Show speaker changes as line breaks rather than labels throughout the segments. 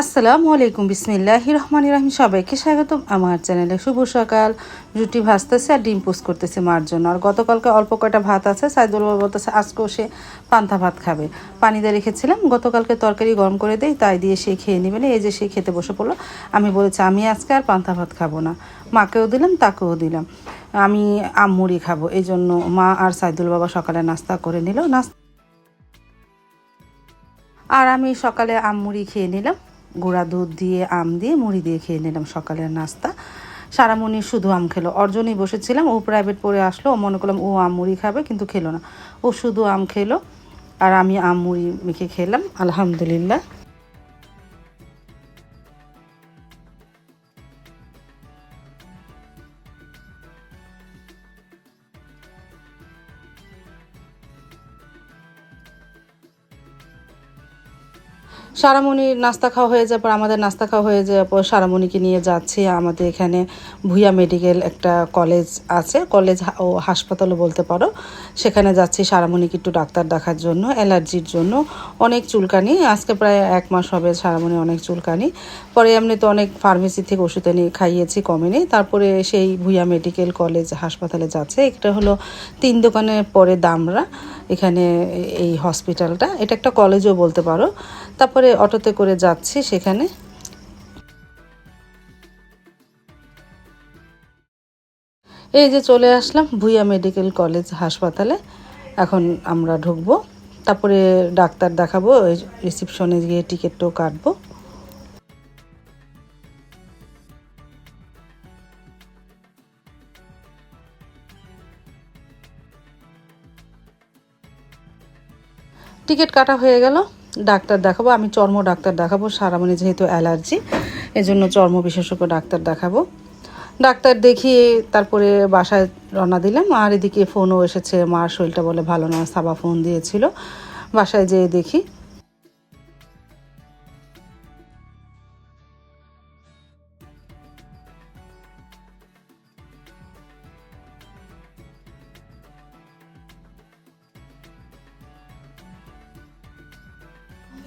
আসসালামু আলাইকুম, বিসমিল্লাহির রহমানির রহিম। সবাইকে স্বাগতম আমার চ্যানেলে। শুভ সকাল। রুটি ভাজতেছে আর ডিম পোস্ট করতেছে মার জন্য। আর গতকালকে অল্প কয়টা ভাত আছে, সাইদুল বাবা বলতেছে আজকেও সে পান্তা ভাত খাবে। পানি দিয়ে রেখেছিলাম, গতকালকে তরকারি গরম করে দেই, তাই দিয়ে সে খেয়ে নেবে না। এই যে সে খেতে বসে পড়লো। আমি বলেছি আমি আজকে আর পান্তা ভাত খাবো না। মাকেও দিলাম, তাকেও দিলাম। আমি আমমুড়ি খাবো। এই জন্য মা আর সাইদুল বাবা সকালে নাস্তা করে নিল। আর আমি সকালে আমমুড়ি খেয়ে নিলাম, গুঁড়া দুধ দিয়ে আম দিয়ে মুড়ি দিয়ে খেয়ে নিলাম সকালের নাস্তা। সারামণি শুধু আম খেলো। অর্জনই বসেছিলাম, ও প্রাইভেট পড়ে আসলো, ও মনে করলাম ও আম মুড়ি খাবে, কিন্তু খেলো না। ও শুধু আম খেলো আর আমি আম মুড়ি মেখে খেলাম, আলহামদুলিল্লাহ। সারামণির নাস্তা খাওয়া হয়ে যাওয়ার পর, আমাদের নাস্তা খাওয়া হয়ে যাওয়ার পর সারামণিকে নিয়ে যাচ্ছি আমাদের এখানে ভুইয়া মেডিকেল একটা কলেজ আছে, কলেজ ও হাসপাতালও বলতে পারো। সেখানে যাচ্ছি সারামণিকে একটু ডাক্তার দেখার জন্য, অ্যালার্জির জন্য। অনেক চুলকানি, আজকে প্রায় 1 মাস হবে সারামণি অনেক চুলকানি। পরে এমনি তো অনেক ফার্মেসি থেকে ওষুধ এনে খাইয়েছি, কমেনি। তারপরে সেই ভুইয়া মেডিকেল কলেজ হাসপাতালে যাচ্ছে। এটা হলো 3 দোকানের পরে দামরা এখানে এই হসপিটালটা। এটা একটা কলেজও বলতে পারো। তারপরে অটোতে করে যাচ্ছি সেখানে। এই যে চলে আসলাম ভুইয়া মেডিকেল কলেজ হাসপাতালে। এখন আমরা ঢুকবো, তারপরে ডাক্তার দেখাবো, রিসিপশনে গিয়ে টিকিটটাও কাটবো। টিকিট কাটা হয়ে গেল, ডাক্তার দেখাবো। আমি চর্ম ডাক্তার দেখাবো, সারামণি যেহেতু অ্যালার্জি, এজন্য চর্ম বিশেষজ্ঞ ডাক্তার দেখাবো। ডাক্তার দেখিয়ে তারপরে বাসায় রওনা দিলাম। আর এদিকে ফোনও এসেছে, মার শরীরটা বলে ভালো না, সাবা ফোন দিয়েছিল। বাসায় যেয়ে দেখি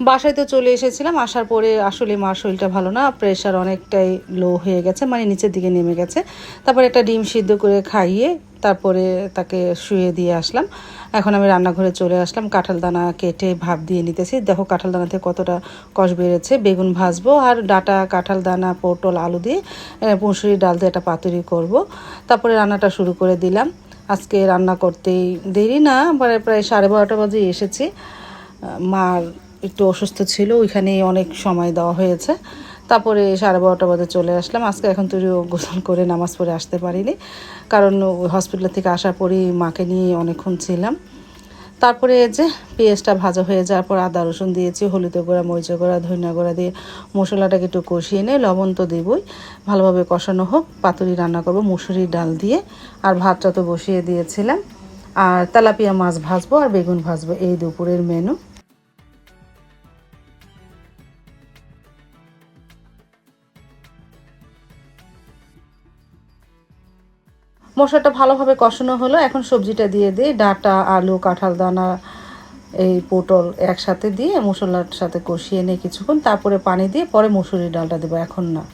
বাসায় তো চলে এসেছিলাম। আসার পরে আসলে মার শরীরটা ভালো না, প্রেশার অনেকটাই লো হয়ে গেছে, মানে নিচের দিকে নেমে গেছে। তারপরে একটা ডিম সিদ্ধ করে খাইয়ে তারপরে তাকে শুয়ে দিয়ে আসলাম। এখন আমি রান্নাঘরে চলে আসলাম, কাঁঠাল দানা কেটে ভাপ দিয়ে নিতেছি। দেখো কাঁঠাল দানা থেকে কতটা কষ বেড়েছে। বেগুন ভাজবো আর ডাটা কাঁঠাল দানা পটল আলু দিয়ে মুসুরি ডাল দিয়ে একটা পাতুরি করব। তারপরে রান্নাটা শুরু করে দিলাম। আজকে রান্না করতেই দেরি না, প্রায় 12:30 বাজে এসেছি। মার একটু অসুস্থ ছিল, ওইখানে অনেক সময় দেওয়া হয়েছে। তারপরে 12:30 বাজে চলে আসলাম। আজকে এখন তুইও গোসল করে নামাজ পড়ে আসতে পারিনি, কারণ হসপিটাল থেকে আসার পরেই মাকে নিয়ে অনেকক্ষণ ছিলাম। তারপরে যে পেঁয়াজটা ভাজা হয়ে যাওয়ার পর আদা রসুন দিয়েছি, হলুদের গুঁড়া মরিচের গুঁড়া ধনিয়া গুঁড়া দিয়ে মশলাটাকে একটু কষিয়ে নিয়ে লবণ তো দেবই, ভালোভাবে কষানো হোক। পাতুরি রান্না করব মুসুরির ডাল দিয়ে। আর ভাতটা তো বসিয়ে দিয়েছিলাম। আর তেলাপিয়া মাছ ভাজবো আর বেগুন ভাজবো, এই দুপুরের মেনু। মশলাটা ভালোভাবে কষানো হলো, এখন সবজিটা দিয়ে দিই। ডাঁটা আলু কাঁঠাল দানা এই পটল একসাথে দিয়ে মশলার সাথে কষিয়ে নিয়ে কিছুক্ষণ, তারপরে পানি দিয়ে পরে মুসুরির ডালটা দেবো, এখন না।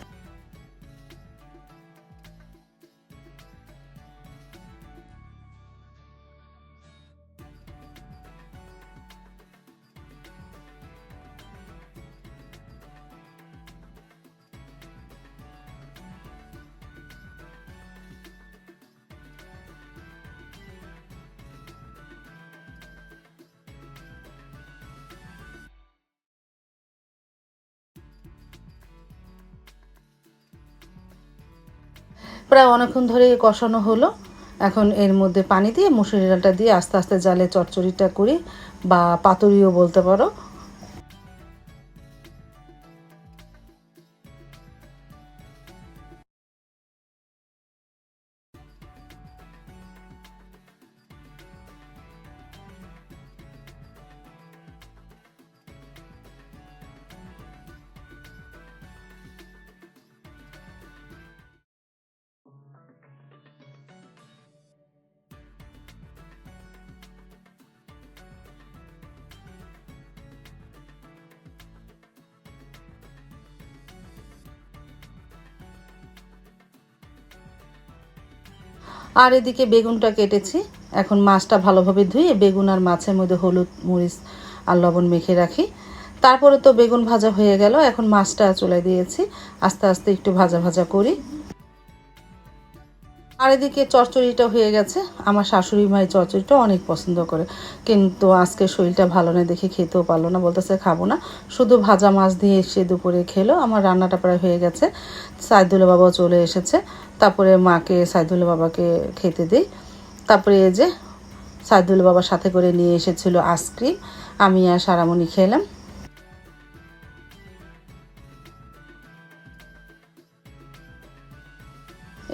প্রায় অনেকক্ষণ ধরে কষানো হলো। এখন এর মধ্যে পানি দিয়ে মুসুরি ডালটা দিয়ে আস্তে আস্তে জালে চচ্চড়িটা করি, বা পাতুরিও বলতে পারো। আর এদিকে বেগুনটা কেটেছি। এখন মাছটা ভালোভাবে ধুয়ে বেগুন আর মাছের মধ্যে হলুদ মরিচ আর লবণ মেখে রাখি। তারপরে তো বেগুন ভাজা হয়ে গেল, এখন মাছটা চুলায় দিয়েছি, আস্তে আস্তে একটু ভাজা ভাজা করি। আর এদিকে চচ্চড়িটা হয়ে গেছে। আমার শাশুড়ি মায়ের চচ্চড়িটা অনেক পছন্দ করে, কিন্তু আজকে শরীরটা ভালো না দেখে খেতেও পারলো না, বলতেছে খাবো না, শুধু ভাজা মাছ দিয়ে এসে দুপুরে খেলো। আমার রান্নাটা প্রায় হয়ে গেছে, সাইদুল্লাহ বাবাও চলে এসেছে। তারপরে মাকে সাইদুল্লাহ বাবাকে খেতে দিই। তারপরে এই যে সাইদুল্লাহ বাবার সাথে করে নিয়ে এসেছিল আইসক্রিম, আমি আর সারামণি খেলাম।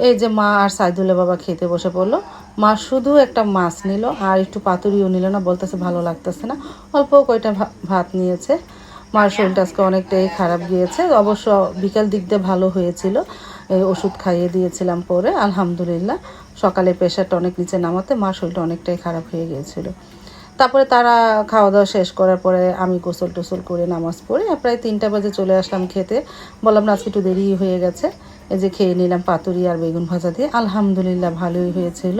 এই যে মা আর সাইদুল্লাহ বাবা খেতে বসে পড়লো। মা শুধু একটা মাছ নিল আর একটু পাতুরিও নিল না, বলতেছে ভালো লাগতেছে না, অল্প কয়টা ভাত নিয়েছে। মার শরীরটা আজকে অনেকটাই খারাপ গিয়েছে, অবশ্য বিকাল দিক দিয়ে ভালো হয়েছিল, এই ওষুধ খাইয়ে দিয়েছিলাম পরে আলহামদুলিল্লাহ। সকালে প্রেশারটা অনেক নিচে নামাতে মার শরীরটা অনেকটাই খারাপ হয়ে গিয়েছিল। তারপরে তারা খাওয়া দাওয়া শেষ করার পরে আমি গোসল টোসল করে নামাজ পড়ে প্রায় 3টা বাজে চলে আসলাম খেতে। বললাম না আজকে একটু দেরি হয়ে গেছে। এই যে খেয়ে নিলাম পাতুরি আর বেগুন ভাজা দিয়ে, আলহামদুলিল্লাহ ভালোই হয়েছিল।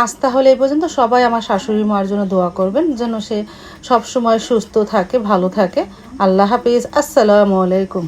আজ তাহলে এই পর্যন্ত। সবাই আমার শাশুড়ি মার জন্য দোয়া করবেন যেন সে সবসময় সুস্থ থাকে, ভালো থাকে। আল্লাহ হাফিজ, আসসালামু আলাইকুম।